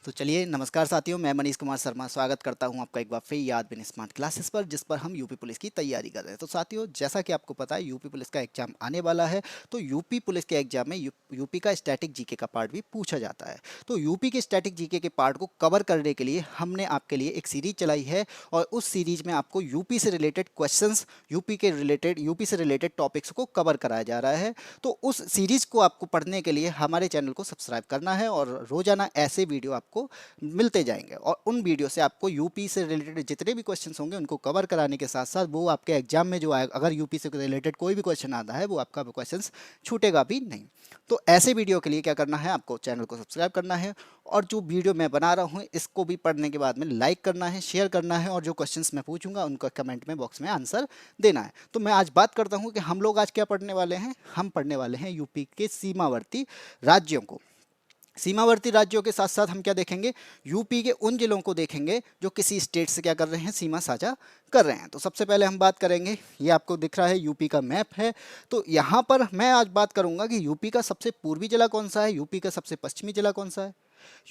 तो चलिए नमस्कार साथियों, मैं मनीष कुमार शर्मा स्वागत करता हूं आपका एक बार फिर याद बिन स्मार्ट क्लासेस पर, जिस पर हम यूपी पुलिस की तैयारी कर रहे हैं। तो साथियों, जैसा कि आपको पता है यूपी पुलिस का एग्जाम आने वाला है। तो यूपी पुलिस के एग्जाम में यूपी का स्टैटिक जीके का पार्ट भी पूछा जाता है। तो यूपी के स्टैटिक जीके के पार्ट को कवर करने के लिए हमने आपके लिए एक सीरीज चलाई है, और उस सीरीज में आपको यूपी से रिलेटेड क्वेश्चंस, यूपी से रिलेटेड टॉपिक्स को कवर कराया जा रहा है। तो उस सीरीज को आपको पढ़ने के लिए हमारे चैनल को सब्सक्राइब करना है, और रोजाना ऐसे वीडियो आपको मिलते जाएंगे, और उन वीडियो से आपको यूपी से रिलेटेड जितने भी क्वेश्चंस होंगे उनको कवर कराने के साथ साथ वो आपके एग्जाम में जो आए, अगर यूपी से रिलेटेड कोई भी क्वेश्चन आता है वो आपका क्वेश्चंस छूटेगा भी नहीं। तो ऐसे वीडियो के लिए क्या करना है, आपको चैनल को सब्सक्राइब करना है, और जो वीडियो मैं बना रहा हूँ इसको भी पढ़ने के बाद में लाइक करना है, शेयर करना है, और जो क्वेश्चंस मैं पूछूंगा उनका कमेंट में बॉक्स में आंसर देना है। तो मैं आज बात करता हूँ कि हम लोग आज क्या पढ़ने वाले हैं। हम पढ़ने वाले हैं यूपी के सीमावर्ती राज्यों को। सीमावर्ती राज्यों के साथ साथ हम क्या देखेंगे, यूपी के उन जिलों को देखेंगे जो किसी स्टेट से क्या कर रहे हैं, सीमा साझा कर रहे हैं। तो सबसे पहले हम बात करेंगे, ये आपको दिख रहा है यूपी का मैप है। तो यहाँ पर मैं आज बात करूंगा कि यूपी का सबसे पूर्वी जिला कौन सा है, यूपी का सबसे पश्चिमी जिला कौन सा है,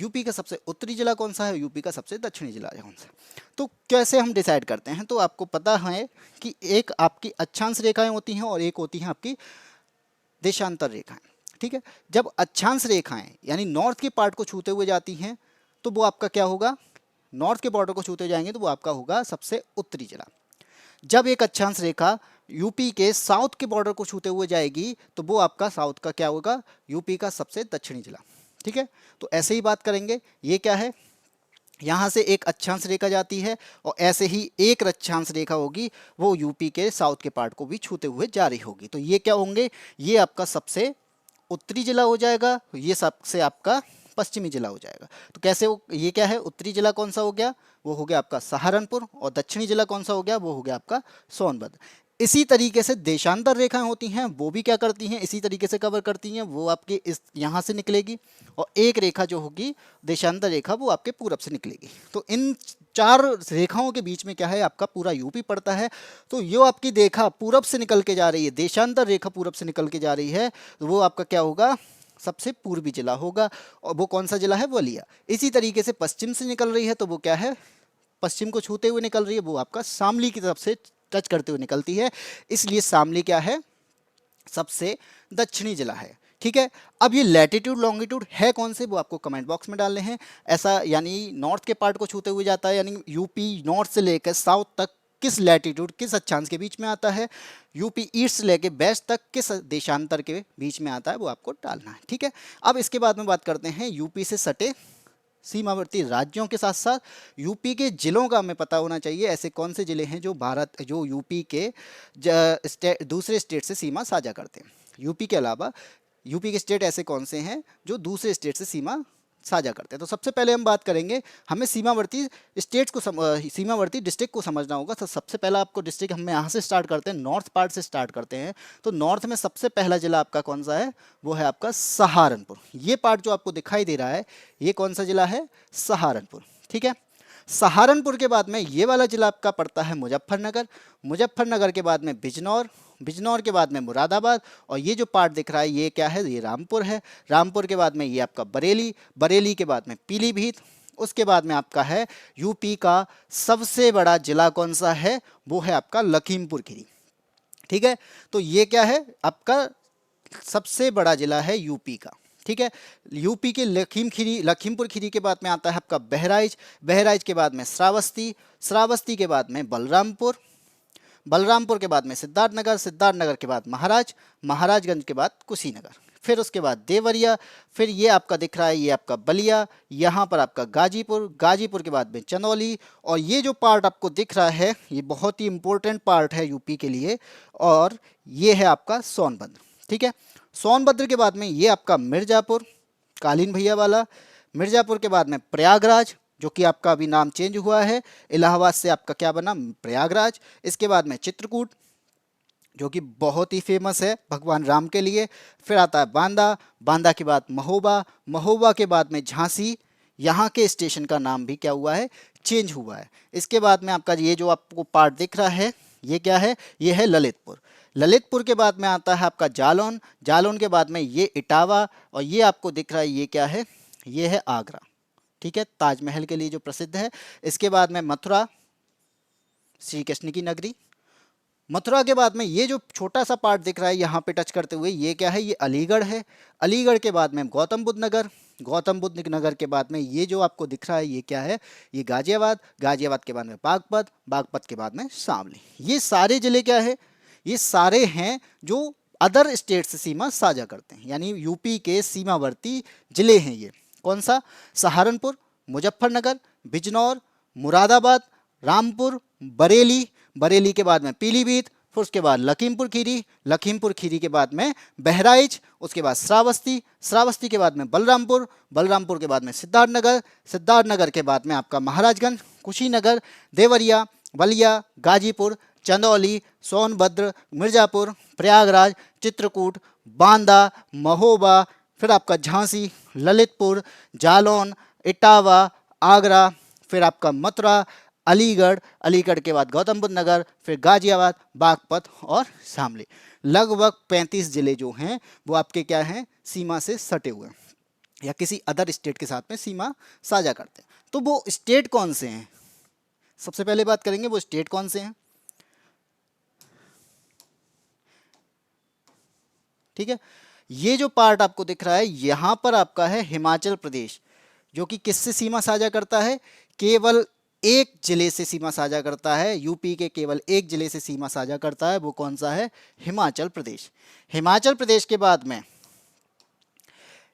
यूपी का सबसे उत्तरी जिला कौन सा है, यूपी का सबसे दक्षिणी जिला कौन सा है। तो कैसे हम डिसाइड करते हैं, तो आपको पता है कि एक आपकी अक्षांश रेखाएं होती हैं और एक होती हैं आपकी देशांतर रेखाएं। ठीक है, जब अक्षांश रेखाएं यानी नॉर्थ के पार्ट को छूते हुए जाती हैं तो वो आपका क्या होगा, नॉर्थ के बॉर्डर को छूते जाएंगे तो वो आपका होगा सबसे उत्तरी जिला। जब एक अक्षांश रेखा यूपी के साउथ के बॉर्डर को छूते हुए जाएगी तो वो आपका साउथ का क्या होगा, यूपी का सबसे दक्षिणी जिला। ठीक है, तो ऐसे ही बात करेंगे, ये क्या है, यहाँ से एक अक्षांश रेखा जाती है और ऐसे ही एक अक्षांश रेखा होगी, वो यूपी के साउथ के पार्ट को भी छूते हुए जा रही होगी। तो ये क्या होंगे, ये आपका सबसे उत्तरी जिला हो जाएगा, ये सबसे आपका पश्चिमी जिला हो जाएगा। तो कैसे हो, ये क्या है, उत्तरी जिला कौन सा हो गया, वो हो गया आपका सहारनपुर, और दक्षिणी जिला कौन सा हो गया, वो हो गया आपका सोनभद्र। इसी तरीके से देशांतर रेखाएं होती हैं, वो भी क्या करती हैं, इसी तरीके से कवर करती हैं। वो आपके इस यहाँ से निकलेगी, और एक रेखा जो होगी देशांतर रेखा वो आपके पूरब से निकलेगी। तो इन चार रेखाओं के बीच में क्या है, आपका पूरा यूपी पड़ता है। तो ये आपकी रेखा पूरब से निकल के जा रही है, देशांतर रेखा पूरब से निकल के जा रही है, तो वो आपका क्या होगा, सबसे पूर्वी जिला होगा। और वो कौन सा जिला है, बलिया। इसी तरीके से पश्चिम से निकल रही है तो वो क्या है, पश्चिम को छूते हुए निकल रही है, वो आपका शामली की तरफ से टच करते हुए निकलती है, इसलिए शामली क्या है, सबसे दक्षिणी जिला है। ठीक है, अब ये लैटिट्यूड लॉन्गिट्यूड है कौन से, वो आपको कमेंट बॉक्स में डालने हैं। ऐसा यानी नॉर्थ के पार्ट को छूते हुए जाता है, यानी यूपी नॉर्थ से लेकर साउथ तक किस लैटिट्यूड किस अक्षांश के बीच में आता है, यूपी ईस्ट से लेकर वेस्ट तक किस देशांतर के बीच में आता है, वो आपको डालना है। ठीक है, अब इसके बाद में बात करते हैं यूपी से सटे सीमावर्ती राज्यों के साथ साथ यूपी के जिलों का हमें पता होना चाहिए। ऐसे कौन से जिले हैं जो यूपी के दूसरे स्टेट से सीमा साझा करते हैं। यूपी के अलावा यूपी के स्टेट ऐसे कौन से हैं जो दूसरे स्टेट से सीमा साझा करते हैं। तो सबसे पहले हम बात करेंगे, हमें सीमावर्ती सीमावर्ती डिस्ट्रिक्ट को समझना होगा। तो सबसे पहला आपको डिस्ट्रिक्ट हम यहाँ से स्टार्ट करते हैं, नॉर्थ पार्ट से स्टार्ट करते हैं। तो नॉर्थ में सबसे पहला जिला आपका कौन सा है, वो है आपका सहारनपुर। ये पार्ट जो आपको दिखाई दे रहा है, ये कौन सा जिला है, सहारनपुर। ठीक है, सहारनपुर के बाद में ये वाला जिला आपका पड़ता है मुजफ्फरनगर। मुजफ्फरनगर के बाद में बिजनौर, बिजनौर के बाद में मुरादाबाद, और ये जो पार्ट दिख रहा है ये क्या है, ये रामपुर है। रामपुर के बाद में ये आपका बरेली, बरेली के बाद में पीलीभीत। उसके बाद में आपका है यूपी का सबसे बड़ा जिला कौन सा है, वो है आपका लखीमपुर खीरी। ठीक है, तो ये क्या है, आपका सबसे बड़ा जिला है यूपी का। ठीक है, यूपी के लखीमपुर खीरी के बाद में आता है आपका बहराइच, बहराइच के बाद में श्रावस्ती, श्रावस्ती के बाद में बलरामपुर, बलरामपुर के बाद में सिद्धार्थनगर, सिद्धार्थनगर के बाद महाराजगंज के बाद कुशीनगर, फिर उसके बाद देवरिया, फिर ये आपका दिख रहा है ये आपका बलिया, यहाँ पर आपका गाजीपुर, गाजीपुर के बाद में चंदौली, और ये जो पार्ट आपको दिख रहा है ये बहुत ही इंपॉर्टेंट पार्ट है यूपी के लिए, और ये है आपका सोनभद्र। ठीक है, सोनभद्र के बाद में ये आपका मिर्ज़ापुर, कालीन भैया वाला, मिर्ज़ापुर के बाद में प्रयागराज, जो कि आपका अभी नाम चेंज हुआ है, इलाहाबाद से आपका क्या बना, प्रयागराज। इसके बाद में चित्रकूट, जो कि बहुत ही फेमस है भगवान राम के लिए। फिर आता है बांदा, बांदा के बाद महोबा, महोबा के बाद में झांसी। यहाँ के स्टेशन का नाम भी क्या हुआ है, चेंज हुआ है। इसके बाद में आपका ये जो आपको पार्ट दिख रहा है ये क्या है, ये है ललितपुर। ललितपुर के बाद में आता है आपका जालौन, जालौन के बाद में ये इटावा, और ये आपको दिख रहा है ये क्या है, ये है आगरा। ठीक है, ताजमहल के लिए जो प्रसिद्ध है। इसके बाद में मथुरा, श्री कृष्ण की नगरी। मथुरा के बाद में ये जो छोटा सा पार्ट दिख रहा है यहाँ पे टच करते हुए, ये क्या है, ये अलीगढ़ है। अलीगढ़ के बाद में गौतम बुद्ध नगर, गौतम बुद्ध नगर के बाद में ये जो आपको दिख रहा है ये क्या है, ये गाजियाबाद, गाजियाबाद के बाद में बागपत, बागपत के बाद में शामली। ये सारे जिले क्या है, ये सारे हैं जो अदर स्टेट से सीमा साझा करते हैं, यानी यूपी के सीमावर्ती जिले हैं ये। कौन सा, सहारनपुर, मुजफ्फरनगर, बिजनौर, मुरादाबाद, रामपुर, बरेली, बरेली के बाद में पीलीभीत, फिर उसके बाद लखीमपुर खीरी, लखीमपुर खीरी के बाद में बहराइच, उसके बाद श्रावस्ती, श्रावस्ती के बाद में बलरामपुर, बलरामपुर के बाद में सिद्धार्थनगर, सिद्धार्थनगर के बाद में आपका महाराजगंज, कुशीनगर, देवरिया, बलिया, गाजीपुर, चंदौली, सोनभद्र, मिर्जापुर, प्रयागराज, चित्रकूट, बांदा, महोबा, फिर आपका झांसी, ललितपुर, जालौन, इटावा, आगरा, फिर आपका मथुरा, अलीगढ़, अलीगढ़ के बाद गौतम बुद्ध नगर, फिर गाजियाबाद, बागपत और शामली। लगभग 35 जिले जो हैं वो आपके क्या हैं, सीमा से सटे हुए हैं या किसी अदर स्टेट के साथ में सीमा साझा करते हैं। तो वो स्टेट कौन से हैं, सबसे पहले बात करेंगे वो स्टेट कौन से हैं। ठीक है, ये जो पार्ट आपको दिख रहा है यहाँ पर आपका है हिमाचल प्रदेश, जो कि किससे सीमा साझा करता है, केवल एक जिले से सीमा साझा करता है, यूपी के केवल एक जिले से सीमा साझा करता है, वो कौन सा है, हिमाचल प्रदेश। हिमाचल प्रदेश के बाद में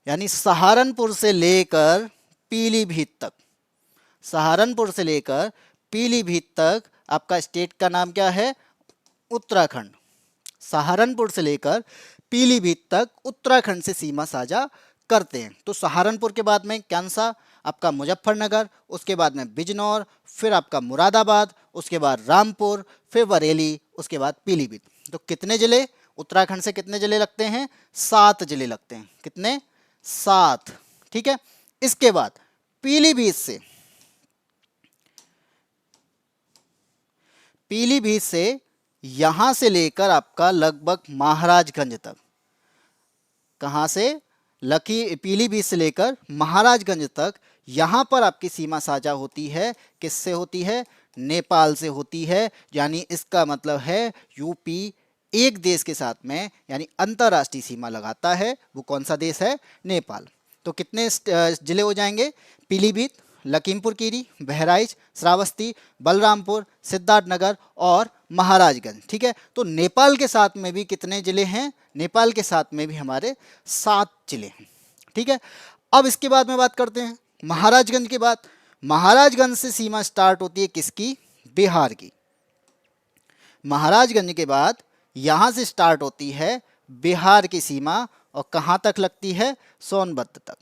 यानी सहारनपुर से लेकर पीलीभीत तक, सहारनपुर से लेकर पीलीभीत तक आपका स्टेट का नाम क्या है, उत्तराखंड। सहारनपुर से लेकर पीलीभीत तक उत्तराखंड से सीमा साझा करते हैं। तो सहारनपुर के बाद में कौन सा, आपका मुजफ्फरनगर, उसके बाद में बिजनौर, फिर आपका मुरादाबाद, उसके बाद रामपुर, फिर बरेली, उसके बाद पीलीभीत। तो कितने जिले, उत्तराखंड से कितने जिले लगते हैं, 7 जिले लगते हैं। कितने, 7। ठीक है, इसके बाद पीलीभीत से, पीलीभीत से यहां से लेकर आपका लगभग महाराजगंज तक, कहां से, पीलीभीत से लेकर महाराजगंज तक, यहां पर आपकी सीमा साझा होती है, किससे होती है, नेपाल से होती है। यानी इसका मतलब है यूपी एक देश के साथ में यानी अंतर्राष्ट्रीय सीमा लगाता है, वो कौन सा देश है, नेपाल। तो कितने जिले हो जाएंगे, पीलीभीत, लखीमपुर खीरी, बहराइच, श्रावस्ती, बलरामपुर, सिद्धार्थनगर और महाराजगंज। ठीक है, तो नेपाल के साथ में भी कितने जिले हैं, नेपाल के साथ में भी हमारे 7 जिले हैं। ठीक है, अब इसके बाद में बात करते हैं महाराजगंज के बाद। महाराजगंज से सीमा स्टार्ट होती है किसकी, बिहार की। महाराजगंज के बाद यहां से स्टार्ट होती है बिहार की सीमा और कहां तक लगती है, सोनभद्र तक।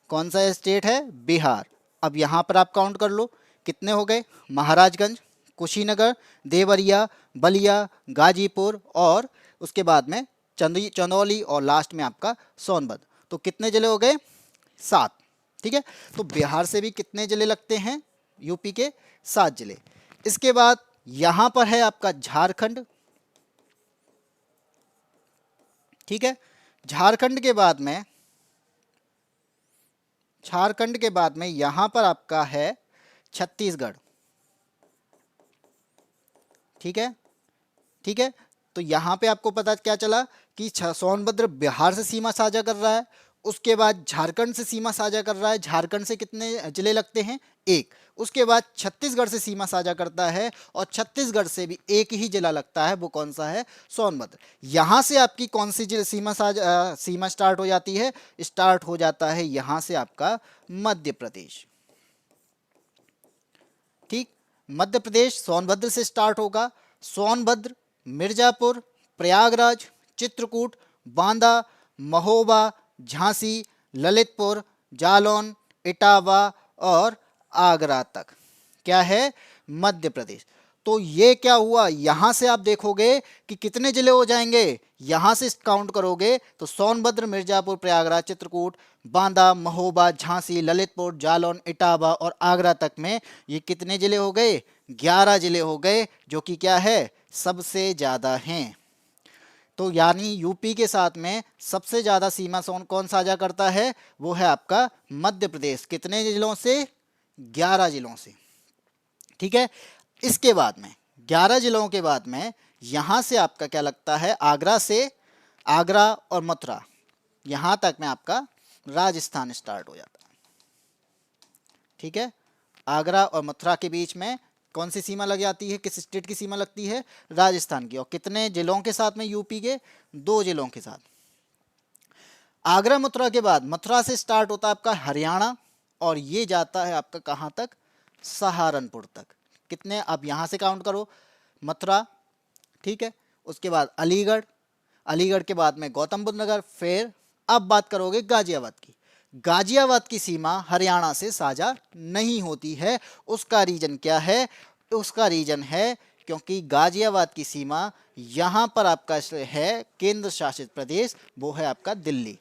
कौन सा स्टेट है, बिहार। अब यहां पर आप काउंट कर लो कितने हो गए, महाराजगंज, कुशीनगर, देवरिया, बलिया, गाजीपुर और उसके बाद में चंदौली और लास्ट में आपका सोनभद्र। तो कितने जिले हो गए, 7। ठीक है, तो बिहार से भी कितने जिले लगते हैं, यूपी के 7 जिले। इसके बाद यहां पर है आपका झारखंड। ठीक है, झारखंड के बाद में, झारखंड के बाद में यहां पर आपका है छत्तीसगढ़। ठीक है, ठीक है, तो यहां पे आपको पता क्या चला कि सोनभद्र बिहार से सीमा साझा कर रहा है, उसके बाद झारखंड से सीमा साझा कर रहा है। झारखंड से कितने जिले लगते हैं, 1। उसके बाद छत्तीसगढ़ से सीमा साझा करता है और छत्तीसगढ़ से भी एक ही जिला लगता है, वो कौन सा है, सोनभद्र। यहां से आपकी कौन सी सीमा स्टार्ट हो जाती है, स्टार्ट हो जाता है यहां से आपका मध्य प्रदेश। ठीक, मध्य प्रदेश सोनभद्र से स्टार्ट होगा। सोनभद्र, मिर्जापुर, प्रयागराज, चित्रकूट, बांदा, महोबा, झांसी, ललितपुर, जालौन, इटावा और आगरा तक क्या है, मध्य प्रदेश। तो ये क्या हुआ, यहां से आप देखोगे कि कितने जिले हो जाएंगे, यहां से काउंट करोगे तो सोनभद्र, मिर्जापुर, प्रयागराज, चित्रकूट, बांदा, महोबा, झांसी, ललितपुर, जालौन, इटावा और आगरा तक में ये कितने जिले हो गए, 11 जिले हो गए, जो कि क्या है, सबसे ज्यादा हैं। तो यानी यूपी के साथ में सबसे ज्यादा सीमा कौन साझा करता है, वो है आपका मध्य प्रदेश। कितने जिलों से? 11 जिलों से। ठीक है। इसके बाद में 11 जिलों के बाद में यहां से आपका क्या लगता है, आगरा से, आगरा और मथुरा यहां तक में आपका राजस्थान स्टार्ट हो जाता है। ठीक है। आगरा और मथुरा के बीच में कौन सी सीमा लग जाती है, किस स्टेट की सीमा लगती है? राजस्थान की। और कितने जिलों के साथ में? यूपी के 2 जिलों के साथ। आगरा मथुरा के बाद मथुरा से स्टार्ट होता है आपका हरियाणा, और ये जाता है आपका कहां तक? सहारनपुर तक। कितने? अब यहां से काउंट करो, मथुरा, ठीक है, उसके बाद अलीगढ़, अलीगढ़ के बाद में गौतम बुद्ध नगर, फिर अब बात करोगे गाजियाबाद की। गाजियाबाद की सीमा हरियाणा से साझा नहीं होती है। उसका रीजन क्या है? उसका रीजन है क्योंकि गाजियाबाद की सीमा यहां पर आपका है केंद्र शासित प्रदेश, वो है आपका दिल्ली।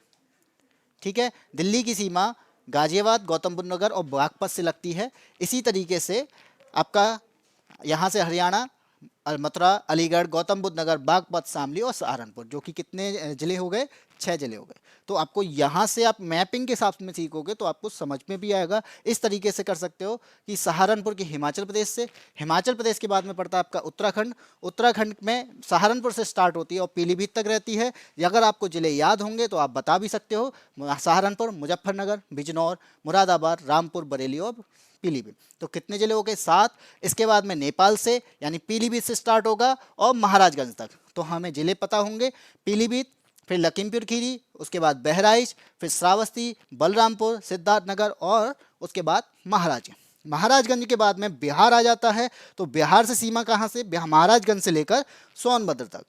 ठीक है। दिल्ली की सीमा गाजियाबाद, गौतम बुद्ध नगर और बागपत से लगती है। इसी तरीके से आपका यहाँ से हरियाणा, मथुरा, अलीगढ़, गौतम बुद्ध नगर, बागपत, शामली और सहारनपुर, जो कि कितने जिले हो गए? 6 जिले हो गए। तो आपको यहाँ से आप मैपिंग के हिसाब में सीखोगे तो आपको समझ में भी आएगा। इस तरीके से कर सकते हो कि सहारनपुर की हिमाचल प्रदेश से, हिमाचल प्रदेश के बाद में पड़ता है आपका उत्तराखंड, उत्तराखंड में सहारनपुर से स्टार्ट होती है और पीलीभीत तक रहती है। अगर आपको जिले याद होंगे तो आप बता भी सकते हो, सहारनपुर, मुजफ्फरनगर, बिजनौर, मुरादाबाद, रामपुर, बरेली और पीलीभीत। तो कितने जिले हो गए? 7। इसके बाद में नेपाल से यानी पीलीभीत से स्टार्ट होगा और महाराजगंज तक। तो हमें जिले पता होंगे, पीलीभीत, फिर लखीमपुर खीरी, उसके बाद बहराइच, फिर श्रावस्ती, बलरामपुर, सिद्धार्थनगर और उसके बाद महाराजगंज। महाराजगंज के बाद में बिहार आ जाता है। तो बिहार से सीमा कहाँ से? महाराजगंज से लेकर सोनभद्र तक।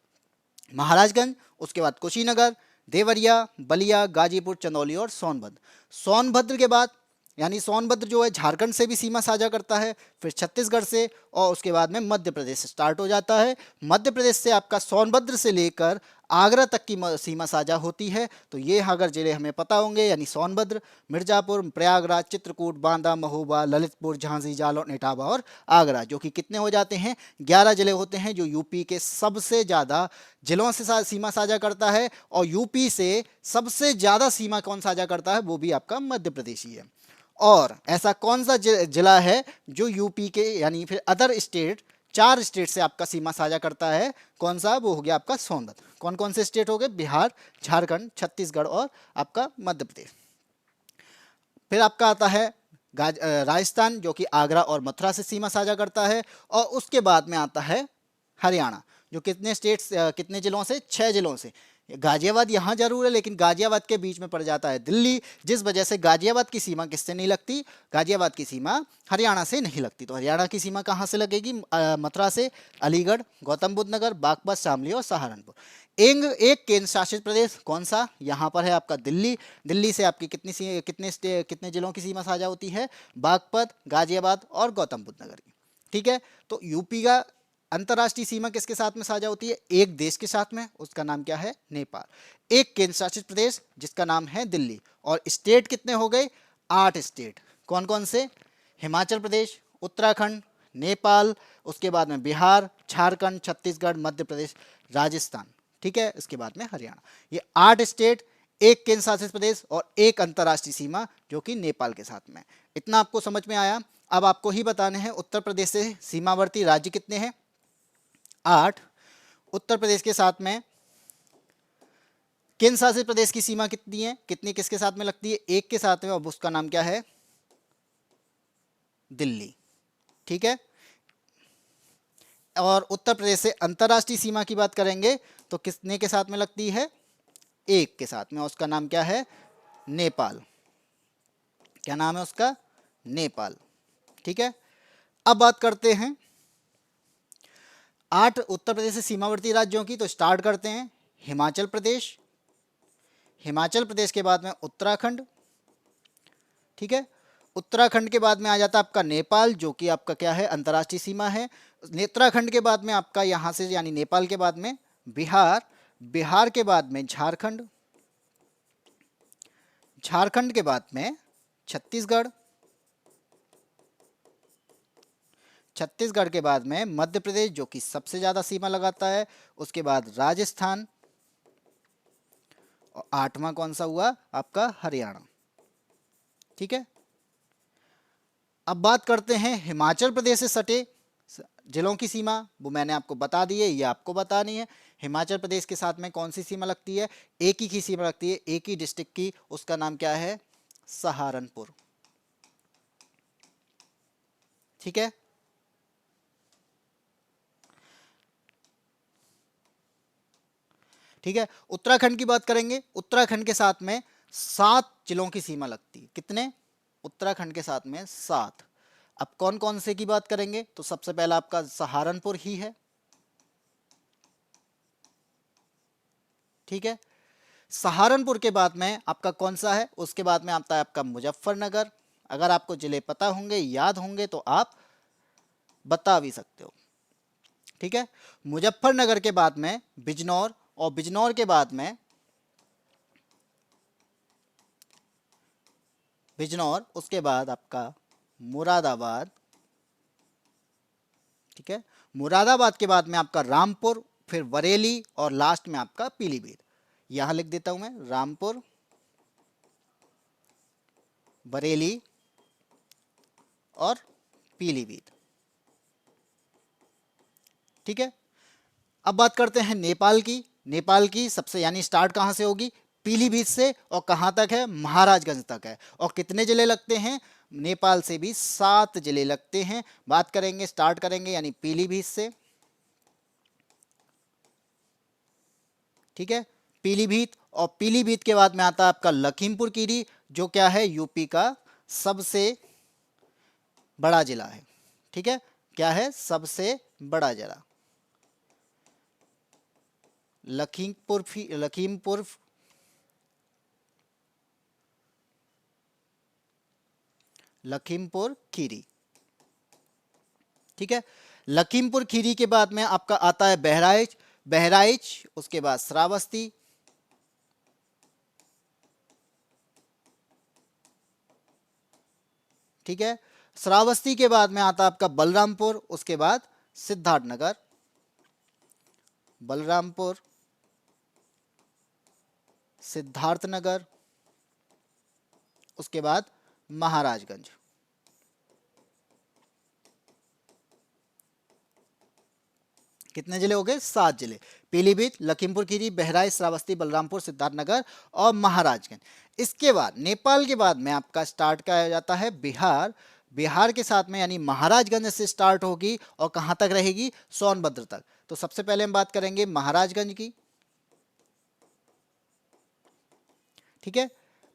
महाराजगंज, उसके बाद कुशीनगर, देवरिया, बलिया, गाजीपुर, चंदौली और सोनभद्र। सोनभद्र के बाद यानी सोनभद्र जो है झारखंड से भी सीमा साझा करता है, फिर छत्तीसगढ़ से, और उसके बाद में मध्य प्रदेश से स्टार्ट हो जाता है। मध्य प्रदेश से आपका सोनभद्र से लेकर आगरा तक की सीमा साझा होती है। तो ये अगर जिले हमें पता होंगे, यानी सोनभद्र, मिर्जापुर, प्रयागराज, चित्रकूट, बांदा, महोबा, ललितपुर, झांसी, जालौन, इटावा और आगरा, जो कि कितने हो जाते हैं? 11 जिले होते हैं, जो यूपी के सबसे ज़्यादा जिलों से सीमा साझा करता है। और यूपी से सबसे ज़्यादा सीमा कौन साझा करता है? वो भी आपका मध्य प्रदेश ही है। और ऐसा कौन सा जिला है जो यूपी के यानी फिर अदर स्टेट, 4 स्टेट से आपका सीमा साझा करता है? कौन सा? वो हो गया आपका सोनभद्र। कौन कौन से स्टेट हो गए? बिहार, झारखंड, छत्तीसगढ़ और आपका मध्य प्रदेश। फिर आपका आता है राजस्थान, जो कि आगरा और मथुरा से सीमा साझा करता है। और उसके बाद में आता है हरियाणा, जो कितने स्टेट्स, कितने जिलों से? 6 जिलों से। गाजियाबाद यहाँ जरूर है, लेकिन गाजियाबाद के बीच में पड़ जाता है दिल्ली, जिस वजह से गाजियाबाद की सीमा किससे नहीं लगती? गाजियाबाद की सीमा हरियाणा से नहीं लगती। तो हरियाणा की सीमा कहाँ से लगेगी? मथुरा से, अलीगढ़, गौतम बुद्ध नगर, बागपत, शामली और सहारनपुर। एक केंद्र शासित प्रदेश कौन सा? यहाँ पर है आपका दिल्ली। दिल्ली से आपकी कितने जिलों की सीमा साझा होती है? बागपत, गाजियाबाद और गौतम बुद्ध नगर की। ठीक है। तो यूपी का अंतर्राष्ट्रीय सीमा किसके साथ में साझा होती है? एक देश के साथ में, उसका नाम क्या है? नेपाल। एक केंद्र शासित प्रदेश जिसका नाम है दिल्ली। और स्टेट कितने हो गए? 8 स्टेट। कौन कौन से? हिमाचल प्रदेश, उत्तराखंड, नेपाल, उसके बाद में बिहार, झारखंड, छत्तीसगढ़, मध्य प्रदेश, राजस्थान। ठीक है। इसके बाद में हरियाणा। ये 8 स्टेट, एक केंद्र शासित प्रदेश और एक अंतर्राष्ट्रीय सीमा जो कि नेपाल के साथ में। इतना आपको समझ में आया। अब आपको ही बताने हैं उत्तर प्रदेश से सीमावर्ती राज्य कितने हैं? 8। उत्तर प्रदेश के साथ में केंद्र शासित प्रदेश की सीमा कितनी है? कितनी किसके साथ में लगती है? एक के साथ में, और उसका नाम क्या है? दिल्ली। ठीक है। और उत्तर प्रदेश से अंतर्राष्ट्रीय सीमा की बात करेंगे तो कितने के साथ में लगती है? एक के साथ में, उसका नाम क्या है? नेपाल। क्या नाम है उसका? नेपाल। ठीक है। अब बात करते हैं 8 उत्तर प्रदेश से सीमावर्ती राज्यों की। तो स्टार्ट करते हैं हिमाचल प्रदेश, हिमाचल प्रदेश के बाद में उत्तराखंड। ठीक है। उत्तराखंड के बाद में आ जाता है आपका नेपाल, जो कि आपका क्या है? अंतर्राष्ट्रीय सीमा है। उत्तराखंड के बाद में आपका यहाँ से यानी नेपाल के बाद में बिहार, बिहार के बाद में झारखंड, झारखंड के बाद में छत्तीसगढ़, छत्तीसगढ़ के बाद में मध्य प्रदेश, जो कि सबसे ज़्यादा सीमा लगाता है। उसके बाद राजस्थान, और 8वां कौन सा हुआ आपका हरियाणा। ठीक है, अब बात करते हैं हिमाचल प्रदेश से सटे जिलों की सीमा। वो मैंने आपको बता दी है, ये आपको बतानी है। हिमाचल प्रदेश के साथ में कौन सी सीमा लगती है? एक ही की सीमा लगती है, एक ही डिस्ट्रिक्ट की, उसका नाम क्या है? सहारनपुर। ठीक है, ठीक है। उत्तराखंड की बात करेंगे, उत्तराखंड के साथ में 7 जिलों की सीमा लगती है। कितने? उत्तराखंड के साथ में 7। अब कौन कौन से की बात करेंगे? तो सबसे पहला आपका सहारनपुर ही है। ठीक है, सहारनपुर के बाद में आपका कौन सा है? उसके बाद में आता है आपका मुजफ्फरनगर। अगर आपको जिले पता होंगे, याद होंगे, तो आप बता भी सकते हो। ठीक है, मुजफ्फरनगर के बाद में बिजनौर, और बिजनौर के बाद में बिजनौर, उसके बाद आपका मुरादाबाद। ठीक है, मुरादाबाद के बाद में आपका रामपुर, फिर बरेली, और लास्ट में आपका पीलीभीत। यहां लिख देता हूं मैं, रामपुर, बरेली और पीलीभीत। ठीक है, अब बात करते हैं नेपाल की। नेपाल की सबसे यानी स्टार्ट कहां से होगी? पीलीभीत से, और कहां तक है? महाराजगंज तक है। और कितने जिले लगते हैं? नेपाल से भी 7 जिले लगते हैं। बात करेंगे, स्टार्ट करेंगे यानी पीलीभीत से। ठीक है, पीलीभीत, और पीलीभीत के बाद में आता है आपका लखीमपुर खीरी, जो क्या है? यूपी का सबसे बड़ा जिला है। ठीक है, क्या है? सबसे बड़ा जिला लखीमपुर लखीमपुर खीरी। ठीक है, लखीमपुर खीरी के बाद में आपका आता है बहराइच, बहराइच, उसके बाद श्रावस्ती। ठीक है, श्रावस्ती के बाद में आता है आपका बलरामपुर, उसके बाद सिद्धार्थनगर, बलरामपुर, सिद्धार्थनगर, उसके बाद महाराजगंज। कितने जिले हो गए? 7 जिले। पीलीभीत, लखीमपुर खीरी, बहराइच, श्रावस्ती, बलरामपुर, सिद्धार्थनगर और महाराजगंज। इसके बाद नेपाल के बाद में आपका स्टार्ट क्या हो जाता है? बिहार। बिहार के साथ में यानी महाराजगंज से स्टार्ट होगी और कहां तक रहेगी? सोनभद्र तक। तो सबसे पहले हम बात करेंगे महाराजगंज की। ठीक है,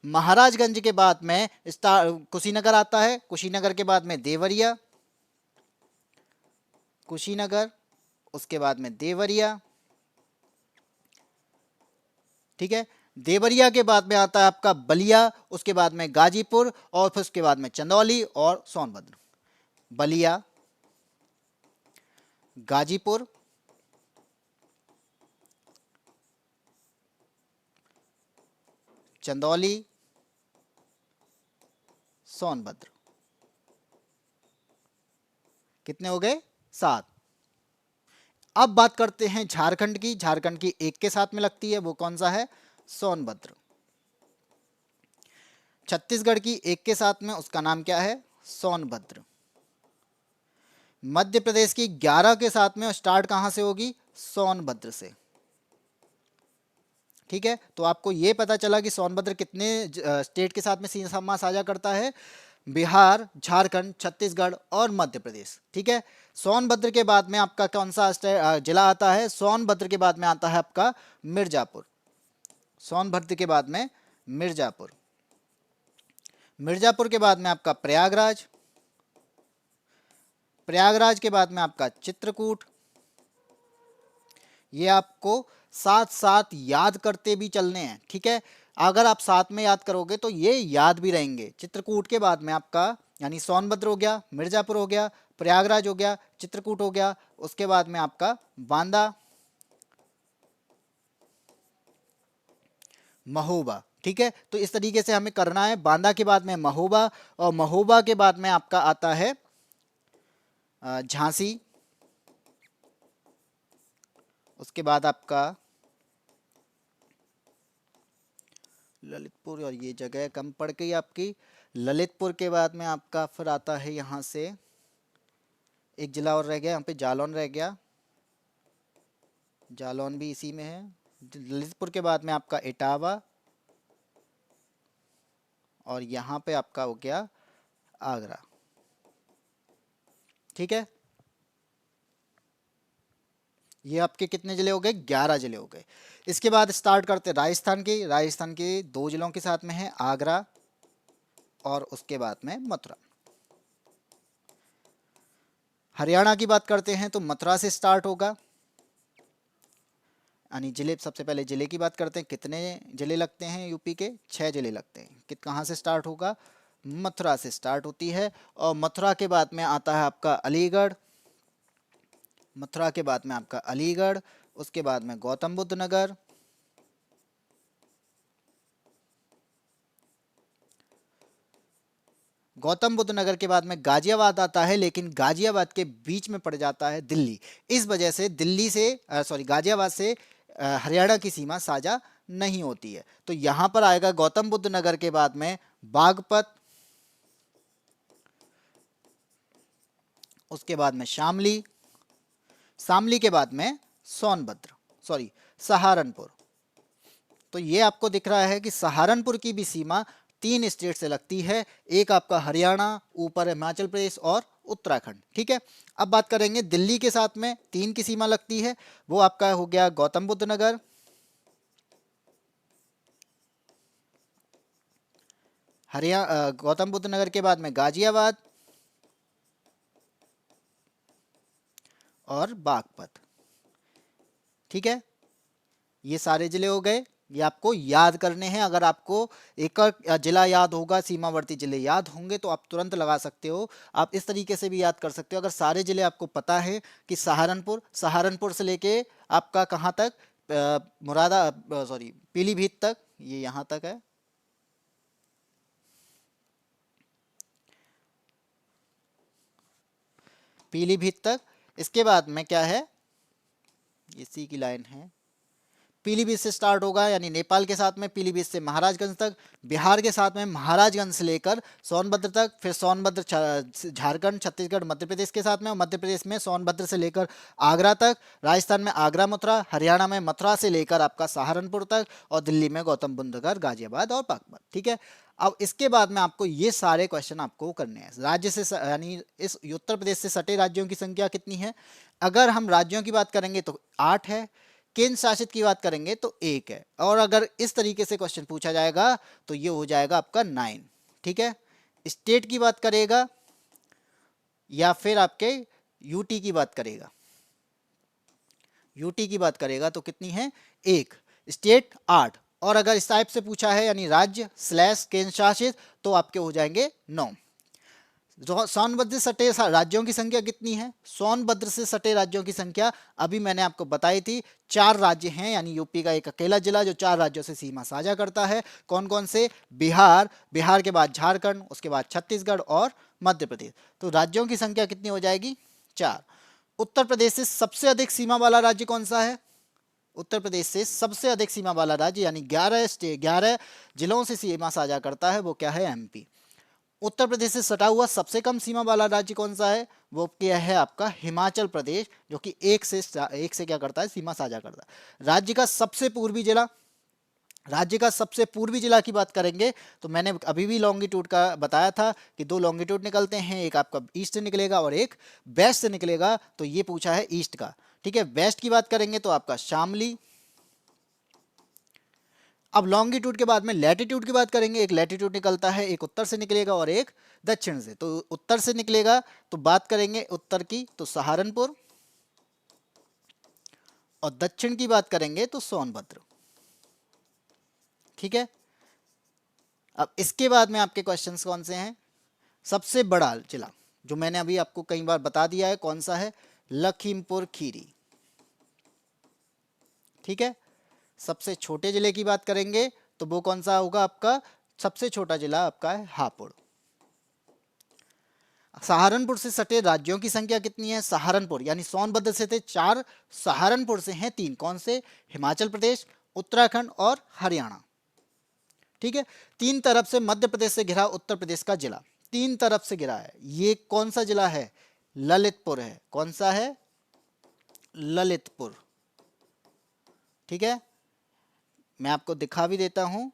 महाराजगंज के बाद में कुशीनगर आता है, कुशीनगर के बाद में देवरिया, कुशीनगर, उसके बाद में देवरिया। ठीक है, देवरिया के बाद में आता है आपका बलिया, उसके बाद में गाजीपुर, और फिर उसके बाद में चंदौली और सोनभद्र। बलिया, गाजीपुर, चंदौली, सोनभद्र। कितने हो गए? 7। अब बात करते हैं झारखंड की। झारखंड की एक के साथ में लगती है, वो कौन सा है? सोनभद्र। छत्तीसगढ़ की एक के साथ में, उसका नाम क्या है? सोनभद्र। मध्य प्रदेश की 11 के साथ में, और स्टार्ट कहां से होगी? सोनभद्र से। ठीक है, तो आपको ये पता चला कि सोनभद्र कितने स्टेट के साथ में सीमा साझा करता है? बिहार, झारखंड, छत्तीसगढ़ और मध्य प्रदेश। ठीक है, सोनभद्र के बाद में आपका कौन सा जिला आता है? सोनभद्र के बाद में आता है आपका मिर्जापुर। सोनभद्र के बाद में मिर्जापुर, मिर्जापुर के बाद में आपका प्रयागराज, प्रयागराज के बाद में आपका चित्रकूट। ये आपको साथ साथ याद करते भी चलने हैं। ठीक है, अगर आप साथ में याद करोगे तो ये याद भी रहेंगे। चित्रकूट के बाद में आपका यानी सोनभद्र हो गया, मिर्जापुर हो गया, प्रयागराज हो गया, चित्रकूट हो गया, उसके बाद में आपका बांदा, महोबा। ठीक है, तो इस तरीके से हमें करना है। बांदा के बाद में महोबा, और महोबा के बाद में आपका आता है झांसी, उसके बाद आपका ललितपुर, और ये जगह कम पड़ गई आपकी। ललितपुर के बाद में आपका फिर आता है यहाँ से एक जिला और रह गया, यहाँ पे जालौन रह गया, जालौन भी इसी में है। ललितपुर के बाद में आपका इटावा, और यहाँ पे आपका हो गया आगरा। ठीक है, ये आपके कितने जिले हो गए? 11 जिले हो गए। इसके बाद स्टार्ट करते राजस्थान की। राजस्थान के दो जिलों के साथ में है आगरा और उसके बाद में मथुरा। हरियाणा की बात करते हैं तो मथुरा से स्टार्ट होगा, यानी जिले, सबसे पहले जिले की बात करते हैं। कितने जिले लगते हैं यूपी के? 6 जिले लगते हैं। कहाँ से स्टार्ट होगा? मथुरा से स्टार्ट होती है। और मथुरा के बाद में आता है आपका अलीगढ़, मथुरा के बाद में आपका अलीगढ़, उसके बाद में गौतम बुद्ध नगर, गौतम बुद्ध नगर के बाद में गाजियाबाद आता है, लेकिन गाजियाबाद के बीच में पड़ जाता है दिल्ली। इस वजह से दिल्ली से गाजियाबाद से हरियाणा की सीमा साझा नहीं होती है। तो यहां पर आएगा गौतम बुद्ध नगर के बाद में बागपत, उसके बाद में शामली, शामली के बाद में सहारनपुर। तो ये आपको दिख रहा है कि सहारनपुर की भी सीमा 3 स्टेट से लगती है, एक आपका हरियाणा, ऊपर हिमाचल प्रदेश और उत्तराखंड। ठीक है, अब बात करेंगे दिल्ली के साथ में 3 की सीमा लगती है, वो आपका हो गया गौतम बुद्ध नगर, गौतम बुद्ध नगर के बाद में गाजियाबाद और बागपत। ठीक है, ये सारे जिले हो गए, ये आपको याद करने हैं। अगर आपको एक जिला याद होगा, सीमावर्ती जिले याद होंगे तो आप तुरंत लगा सकते हो। आप इस तरीके से भी याद कर सकते हो। अगर सारे जिले आपको पता है कि सहारनपुर से लेके आपका कहाँ तक, पीलीभीत तक, ये यहाँ तक है। पीलीभीत तक। इसके बाद में क्या है, ये सी की लाइन है, पीलीभीत से स्टार्ट होगा, यानी नेपाल के साथ में पीलीभीत से महाराजगंज तक, बिहार के साथ में महाराजगंज से लेकर सोनभद्र तक, फिर सोनभद्र झारखंड, छत्तीसगढ़, मध्य प्रदेश के साथ में, और मध्य प्रदेश में सोनभद्र से लेकर आगरा तक, राजस्थान में आगरा मथुरा, हरियाणा में मथुरा से लेकर आपका सहारनपुर तक, और दिल्ली में गौतम बुद्ध नगर, गाजियाबाद और बागपत। ठीक है, अब इसके बाद में आपको ये सारे क्वेश्चन आपको करने हैं। राज्य से यानी इस उत्तर प्रदेश से सटे राज्यों की संख्या कितनी है? अगर हम राज्यों की बात करेंगे तो 8 है, केंद्र शासित की बात करेंगे तो 1 है, और अगर इस तरीके से क्वेश्चन पूछा जाएगा तो ये हो जाएगा आपका 9। ठीक है, स्टेट की बात करेगा या फिर आपके यूटी की बात करेगा, यूटी की बात करेगा तो कितनी है? 1। स्टेट 8, और अगर इस टाइप से पूछा है यानी राज्य / केंद्र शासित तो आपके हो जाएंगे 9। सोनभद्र से सटे राज्यों की संख्या कितनी है? सोनभद्र से सटे राज्यों की संख्या अभी मैंने आपको बताई थी, 4 राज्य हैं, यानी यूपी का एक अकेला जिला जो 4 राज्यों से सीमा साझा करता है। कौन कौन से? बिहार के बाद झारखंड, उसके बाद छत्तीसगढ़ और मध्य प्रदेश। तो राज्यों की संख्या कितनी हो जाएगी? 4। उत्तर प्रदेश से सबसे अधिक सीमा वाला राज्य कौन सा है? उत्तर प्रदेश से सबसे अधिक सीमा वाला राज्य, यानी 11 जिलों से सीमा साझा करता है, वो क्या है? एमपी। उत्तर प्रदेश से सटा हुआ सबसे कम सीमा वाला राज्य कौन सा है? वो क्या है? आपका हिमाचल प्रदेश, जो कि एक से क्या करता है? सीमा साझा करता है। राज्य का सबसे पूर्वी जिला की बात करेंगे तो मैंने अभी भी लॉन्गिट्यूड का बताया था कि 2 लॉन्गिट्यूड निकलते हैं, एक आपका ईस्ट से निकलेगा और एक वेस्ट से निकलेगा, तो ये पूछा है ईस्ट का। ठीक है, वेस्ट की बात करेंगे तो आपका शामली। अब लॉन्गिट्यूड के बाद में लैटिट्यूड की बात करेंगे, एक लैटिट्यूड निकलता है, एक उत्तर से निकलेगा और एक दक्षिण से। तो उत्तर से निकलेगा तो बात करेंगे उत्तर की तो सहारनपुर, और दक्षिण की बात करेंगे तो सोनभद्र। ठीक है, अब इसके बाद में आपके क्वेश्चंस कौन से हैं? सबसे बड़ा जिला जो मैंने अभी आपको कई बार बता दिया है, कौन सा है? लखीमपुर खीरी। ठीक है, सबसे छोटे जिले की बात करेंगे तो वो कौन सा होगा? आपका सबसे छोटा जिला आपका है हापुड़। सहारनपुर से सटे राज्यों की संख्या कितनी है? सहारनपुर यानी सोनभद्र से थे 4, सहारनपुर से हैं 3। कौन से? हिमाचल प्रदेश, उत्तराखंड और हरियाणा। ठीक है। तीन तरफ से मध्य प्रदेश से घिरा उत्तर प्रदेश का जिला, तीन तरफ से घिरा है, ये कौन सा जिला है? ललितपुर है। कौन सा है? ललितपुर। ठीक है, मैं आपको दिखा भी देता हूं,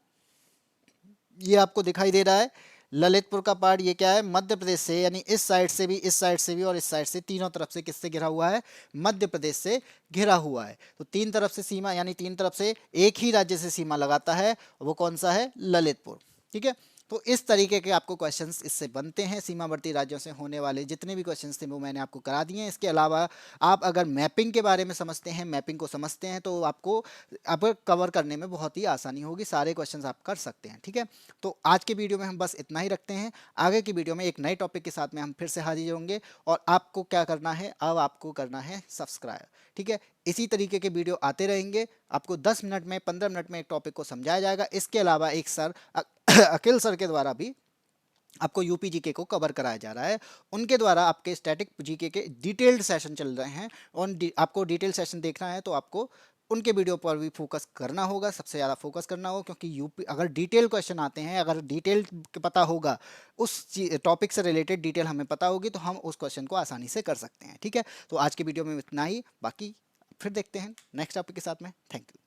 ये आपको दिखाई दे रहा है ललितपुर का पार्ट। ये क्या है? मध्य प्रदेश से, यानी इस साइड से भी, इस साइड से भी और इस साइड से, तीनों तरफ से किससे घिरा हुआ है? मध्य प्रदेश से घिरा हुआ है। तो तीन तरफ से सीमा, यानी तीन तरफ से एक ही राज्य से सीमा लगाता है, वो कौन सा है? ललितपुर। ठीक है, तो इस तरीके के आपको क्वेश्चंस इससे बनते हैं। सीमावर्ती राज्यों से होने वाले जितने भी क्वेश्चंस थे वो मैंने आपको करा दिए हैं। इसके अलावा आप अगर मैपिंग के बारे में समझते हैं, मैपिंग को समझते हैं, तो आपको अब कवर करने में बहुत ही आसानी होगी, सारे क्वेश्चंस आप कर सकते हैं। ठीक है, तो आज के वीडियो में हम बस इतना ही रखते हैं। आगे की वीडियो में एक नए टॉपिक के साथ में हम फिर से हाजिर होंगे, और आपको क्या करना है? अब आपको करना है सब्सक्राइब। ठीक है, इसी तरीके के वीडियो आते रहेंगे। आपको 10 मिनट में, 15 मिनट में एक टॉपिक को समझाया जाएगा। इसके अलावा एक सर अखिल सर के द्वारा भी आपको यूपी जीके को कवर कराया जा रहा है। उनके द्वारा आपके स्टैटिक जीके के डिटेल्ड सेशन चल रहे हैं, और आपको डिटेल सेशन देखना है तो आपको उनके वीडियो पर भी फोकस करना होगा, सबसे ज़्यादा फोकस करना होगा, क्योंकि यूपी अगर डिटेल क्वेश्चन आते हैं, अगर डिटेल पता होगा, उस टॉपिक से रिलेटेड डिटेल हमें पता होगी, तो हम उस क्वेश्चन को आसानी से कर सकते हैं। ठीक है, तो आज के वीडियो में इतना ही, बाकी फिर देखते हैं नेक्स्ट टॉपिक के साथ में। Thank you.